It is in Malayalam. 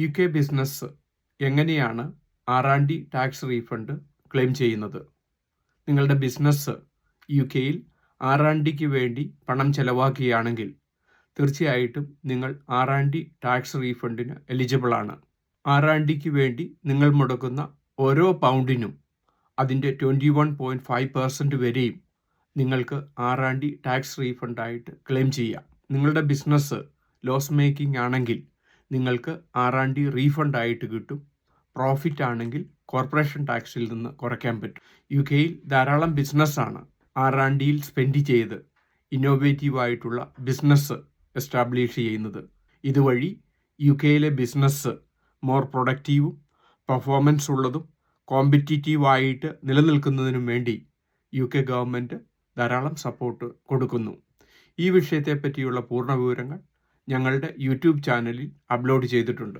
യു കെ ബിസിനസ് എങ്ങനെയാണ് R&D ടാക്സ് റീഫണ്ട് ക്ലെയിം ചെയ്യുന്നത്? നിങ്ങളുടെ ബിസിനസ് യു കെയിൽ R&Dക്ക് വേണ്ടി പണം ചെലവാക്കുകയാണെങ്കിൽ തീർച്ചയായിട്ടും നിങ്ങൾ R&D ടാക്സ് റീഫണ്ടിന് എലിജിബിൾ ആണ്. R&Dക്ക് വേണ്ടി നിങ്ങൾ മുടക്കുന്ന ഓരോ പൗണ്ടിനും അതിൻ്റെ 21.5% വരെയും നിങ്ങൾക്ക് R&D ടാക്സ് റീഫണ്ടായിട്ട് ക്ലെയിം ചെയ്യാം. നിങ്ങളുടെ ബിസിനസ് ലോസ് മേക്കിംഗ് ആണെങ്കിൽ നിങ്ങൾക്ക് R&D റീഫണ്ടായിട്ട് കിട്ടും. പ്രോഫിറ്റ് ആണെങ്കിൽ കോർപ്പറേഷൻ ടാക്സിൽ നിന്ന് കുറയ്ക്കാൻ പറ്റും. യു കെയിൽ ധാരാളം ബിസിനസ്സാണ് R&Dയിൽ സ്പെൻഡ് ചെയ്ത് ഇന്നോവേറ്റീവായിട്ടുള്ള ബിസിനസ് എസ്റ്റാബ്ലിഷ് ചെയ്യുന്നത്. ഇതുവഴി യു കെയിലെ ബിസിനസ് മോർ പ്രൊഡക്റ്റീവും പെർഫോമൻസ് ഉള്ളതും കോമ്പറ്റീറ്റീവായിട്ട് നിലനിൽക്കുന്നതിനും വേണ്ടി യു കെ ഗവൺമെൻറ് ധാരാളം സപ്പോർട്ട് കൊടുക്കുന്നു. ഈ വിഷയത്തെപ്പറ്റിയുള്ള പൂർണ്ണ വിവരങ്ങൾ ഞങ്ങളുടെ യൂട്യൂബ് ചാനലിൽ അപ്ലോഡ് ചെയ്തിട്ടുണ്ട്.